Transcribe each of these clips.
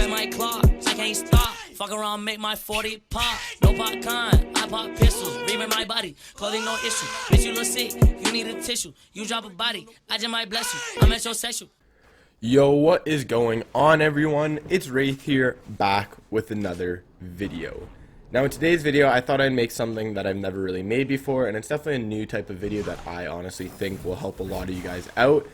in my clock, I can't stop. Fuck around, make my 40 pop. No popcorn, I pop pistols. Reaming my body, clothing no issue. Bitch, you look sick, you need a tissue. You drop a body, I just might bless you. I'm metrosexual. Yo, what is going on, everyone? It's Wraith here, back with another video. Now in today's video, I thought I'd make something that I've never really made before, and it's definitely a new type of video that I honestly think will help a lot of you guys out.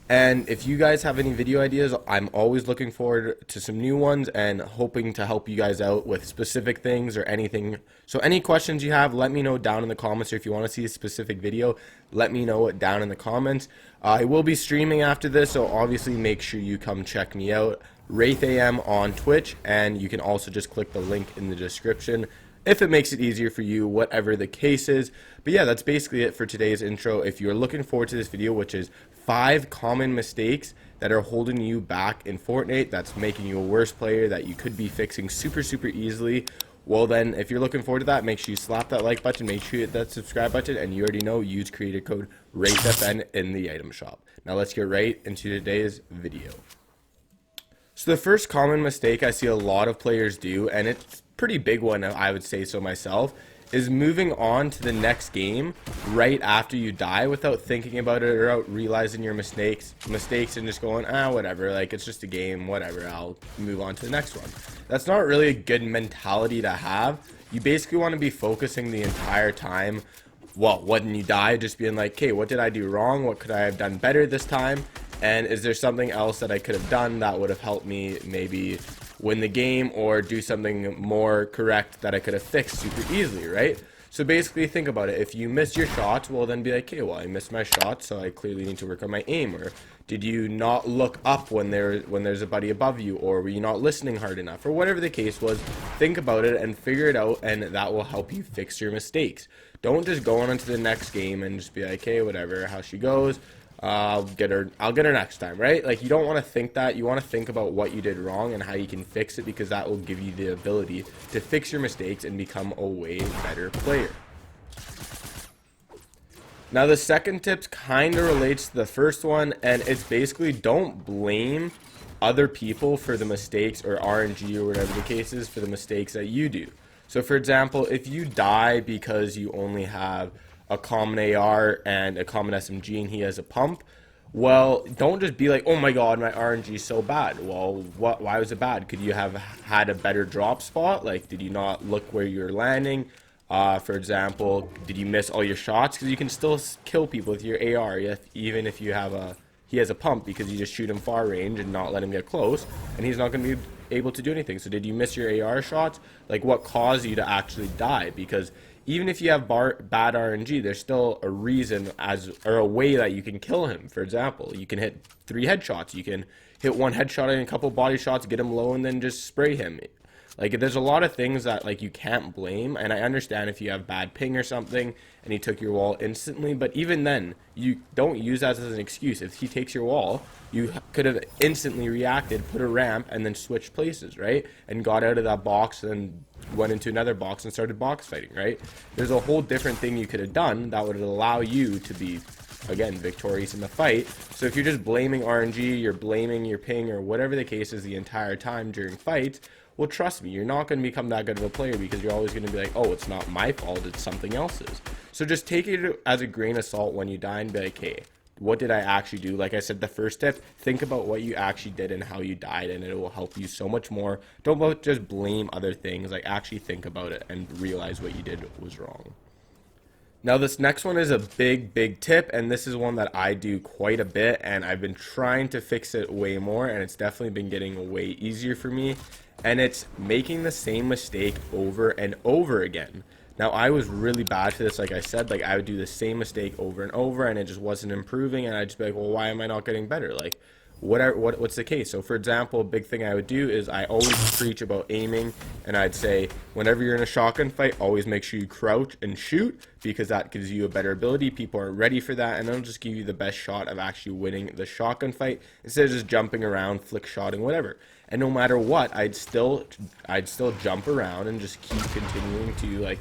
And if you guys have any video ideas, I'm always looking forward to some new ones and hoping to help you guys out with specific things or anything. So any questions you have, let me know down in the comments, or if you want to see a specific video, let me know it down in the comments. I will be streaming after this, so obviously make sure you come check me out. WraithFN on Twitch, and you can also just click the link in the description if it makes it easier for you, whatever the case is. But yeah, that's basically it for today's intro. If you're looking forward to this video, which is 5 common mistakes that are holding you back in Fortnite, that's making you a worse player, that you could be fixing super easily, well then, if you're looking forward to that, make sure you slap that like button, make sure you hit that subscribe button, and you already know, use creator code WraithFN in the item shop. Now let's get right into today's video. So the first common mistake I see a lot of players do, and it's a pretty big one, I would say so myself, is moving on to the next game right after you die without thinking about it or without realizing your mistakes and just going, whatever, like it's just a game, whatever, I'll move on to the next one. That's not really a good mentality to have. You basically want to be focusing the entire time, well, when you die, just being like, okay, what did I do wrong? What could I have done better this time? And is there something else that I could have done that would have helped me maybe win the game or do something more correct that I could have fixed super easily, right? So basically think about it. If you miss your shots, well then be like, okay, well I missed my shot, so I clearly need to work on my aim. Or did you not look up when there's a buddy above you, or were you not listening hard enough, or whatever the case was. Think about it and figure it out, and that will help you fix your mistakes. Don't just go on into the next game and just be like, hey, whatever, how she goes, I'll get her next time, right? Like, you don't want to think that. You want to think about what you did wrong and how you can fix it, because that will give you the ability to fix your mistakes and become a way better player. Now the second tip kind of relates to the first one, and it's basically don't blame other people for the mistakes, or RNG or whatever the case is, for the mistakes that you do. So for example, if you die because you only have a common AR and a common SMG and he has a pump, well, don't just be like, oh my god, my RNG is so bad. Well, why was it bad? Could you have had a better drop spot? Like, did you not look where you're landing? For example, did you miss all your shots? Because you can still kill people with your AR, even if you have he has a pump, because you just shoot him far range and not let him get close, and he's not going to be able to do anything. So did you miss your AR shots? Like, what caused you to actually die? Because even if you have bad RNG, there's still a reason or a way that you can kill him. For example, you can hit 3 headshots. You can hit 1 headshot and a couple body shots, get him low, and then just spray him. Like, there's a lot of things that, like, you can't blame, and I understand if you have bad ping or something and he took your wall instantly, but even then, you don't use that as an excuse. If he takes your wall, you could have instantly reacted, put a ramp, and then switched places, right? And got out of that box and went into another box and started box fighting, right? There's a whole different thing you could have done that would allow you to be, again, victorious in the fight. So if you're just blaming RNG, you're blaming your ping, or whatever the case is the entire time during fights, well, trust me, you're not going to become that good of a player, because you're always going to be like, oh, it's not my fault, it's something else's. So just take it as a grain of salt when you die and be like, hey, what did I actually do? Like I said, the first tip, think about what you actually did and how you died, and it will help you so much more. Don't just blame other things. Like, actually think about it and realize what you did was wrong. Now this next one is a big tip, and this is one that I do quite a bit, and I've been trying to fix it way more, and it's definitely been getting way easier for me, and it's making the same mistake over and over again. Now, I was really bad for this, like I said. Like, I would do the same mistake over and over, and it just wasn't improving, and I'd just be like, well, why am I not getting better? Like, what's the case? So, for example, a big thing I would do is I always preach about aiming, and I'd say, whenever you're in a shotgun fight, always make sure you crouch and shoot, because that gives you a better ability. People are ready for that, and it'll just give you the best shot of actually winning the shotgun fight, instead of just jumping around, flick shotting, whatever. And no matter what, I'd still jump around and just keep continuing to, like,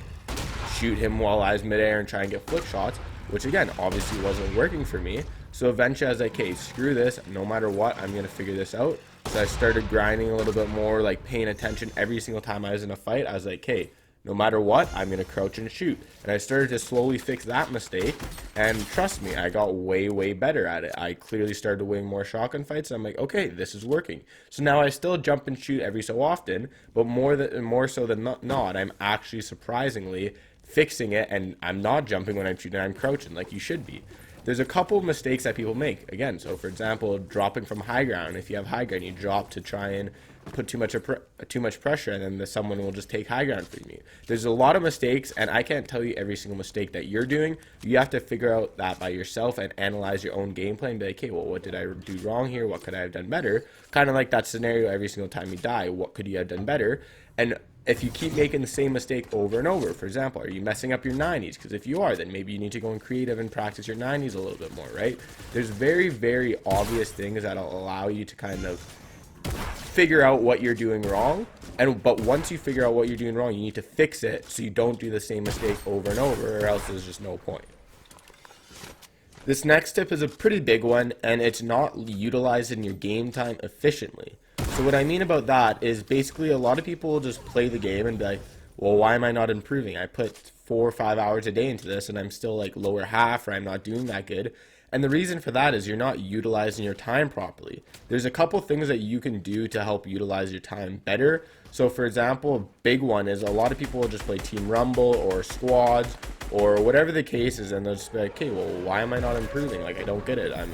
shoot him while I was midair and try and get flick shots, which again obviously wasn't working for me. So eventually I was like, hey, screw this, no matter what, I'm gonna figure this out. So I started grinding a little bit more, like paying attention every single time I was in a fight. I was like, hey, no matter what, I'm going to crouch and shoot. And I started to slowly fix that mistake. And trust me, I got way, way better at it. I clearly started winning more shotgun fights. And I'm like, okay, this is working. So now I still jump and shoot every so often, but more so than not, I'm actually surprisingly fixing it. And I'm not jumping when I'm shooting, I'm crouching like you should be. There's a couple of mistakes that people make. Again, so for example, dropping from high ground. If you have high ground, you drop to try and put too much pressure, and then someone will just take high ground from you. There's a lot of mistakes, and I can't tell you every single mistake that you're doing. You have to figure out that by yourself and analyze your own gameplay and be like, okay, well, what did I do wrong here? What could I have done better? Kind of like that scenario every single time you die. What could you have done better? And if you keep making the same mistake over and over, for example, are you messing up your 90s? Because if you are, then maybe you need to go in creative and practice your 90s a little bit more, right? There's very, very obvious things that'll allow you to kind of figure out what you're doing wrong. But once you figure out what you're doing wrong, you need to fix it so you don't do the same mistake over and over, or else there's just no point. This next tip is a pretty big one, and it's not utilizing your game time efficiently. So what I mean about that is basically a lot of people will just play the game and be like, well, why am I not improving? I put 4 or 5 hours a day into this and I'm still like lower half, or I'm not doing that good. And the reason for that is you're not utilizing your time properly. There's a couple things that you can do to help utilize your time better. So for example, a big one is a lot of people will just play Team Rumble or squads or whatever the case is, and they'll just be like, okay, well, why am I not improving? Like, I don't get it. I'm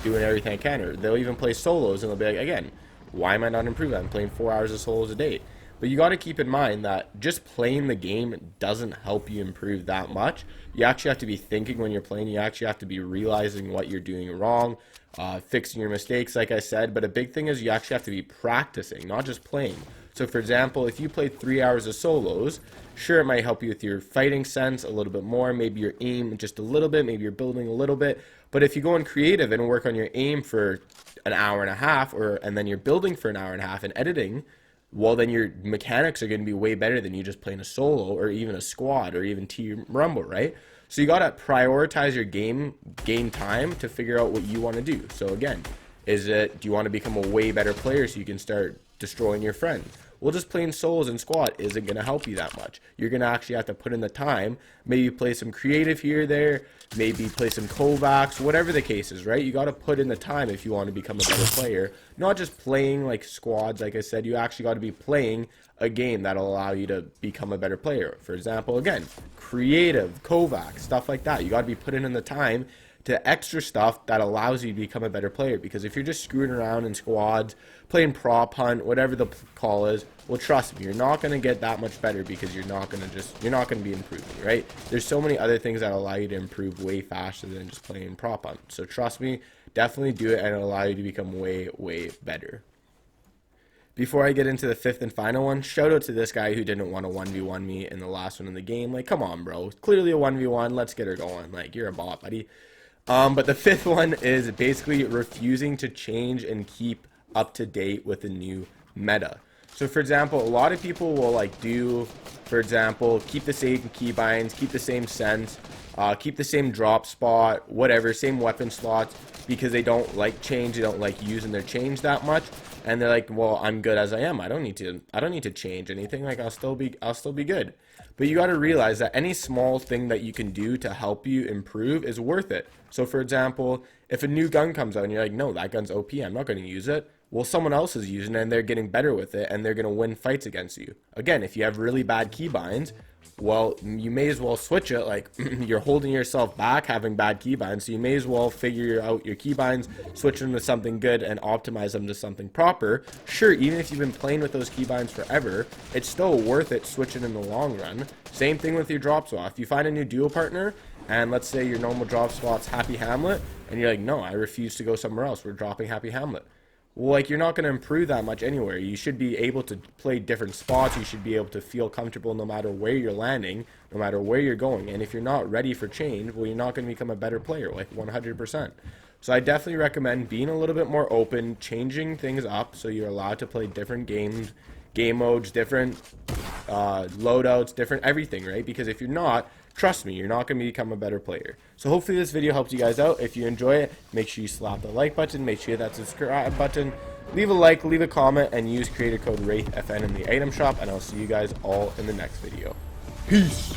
doing everything I can. Or they'll even play solos and they'll be like, again, why am I not improving? I'm playing 4 hours of solos a day. But you got to keep in mind that just playing the game doesn't help you improve that much. You actually have to be thinking when you're playing. You actually have to be realizing what you're doing wrong, fixing your mistakes, like I said. But a big thing is you actually have to be practicing, not just playing. So for example, if you play 3 hours of solos, sure, it might help you with your fighting sense a little bit more, maybe your aim just a little bit, maybe you're building a little bit. But if you go in creative and work on your aim for an hour and a half, and then you're building for an hour and a half and editing, well, then your mechanics are going to be way better than you just playing a solo or even a squad or even Team Rumble, right? So you got to prioritize your game time to figure out what you want to do. So again, do you want to become a way better player so you can start destroying your friend? Well, just playing solos and squad isn't going to help you that much. You're going to actually have to put in the time, maybe play some creative here or there, maybe play some Kovacs, whatever the case is, right? You got to put in the time if you want to become a better player. Not just playing like squads, like I said, you actually got to be playing a game that'll allow you to become a better player. For example, again, creative, Kovacs, stuff like that. You got to be putting in the time to extra stuff that allows you to become a better player. Because if you're just screwing around in squads, playing prop hunt, whatever the call is, well, trust me, you're not going to get that much better because you're not going to be improving, right? There's so many other things that allow you to improve way faster than just playing prop hunt. So trust me, definitely do it, and it'll allow you to become way, way better. Before I get into the fifth and final one, shout out to this guy who didn't want to 1v1 me in the last one in the game. Like, come on, bro. Clearly a 1v1. Let's get her going. Like, you're a bot, buddy. But the fifth one is basically refusing to change and keep up to date with the new meta. So for example, a lot of people will for example, keep the same keybinds, keep the same sense, keep the same drop spot, whatever, same weapon slots, because they don't like change, they don't like using their change that much, and they're like, well, I'm good as I am. I don't need to change anything. Like, I'll still be good. But you got to realize that any small thing that you can do to help you improve is worth it. So for example, if a new gun comes out and you're like, no, that gun's OP, I'm not going to use it. Well, someone else is using it and they're getting better with it and they're going to win fights against you. Again, if you have really bad keybinds, well, you may as well switch it. Like, you're holding yourself back having bad keybinds, so you may as well figure out your keybinds, switch them to something good, and optimize them to something proper. Sure, even if you've been playing with those keybinds forever, it's still worth it switching in the long run. Same thing with your drop spot. If you find a new duo partner, and let's say your normal drop spot's Happy Hamlet, and you're like, no, I refuse to go somewhere else, we're dropping Happy Hamlet. Well, like, you're not going to improve that much anywhere. You should be able to play different spots. You should be able to feel comfortable no matter where you're landing, no matter where you're going. And if you're not ready for change, well, you're not going to become a better player, like 100%. So I definitely recommend being a little bit more open, changing things up so you're allowed to play different games, game modes, different loadouts, different everything, right? Because if you're not, trust me, you're not going to become a better player. So hopefully this video helped you guys out. If you enjoy it, make sure you slap the like button. Make sure you hit that subscribe button. leave a like, leave a comment, and use creator code WraithFN in the item shop, and I'll see you guys all in the next video. Peace!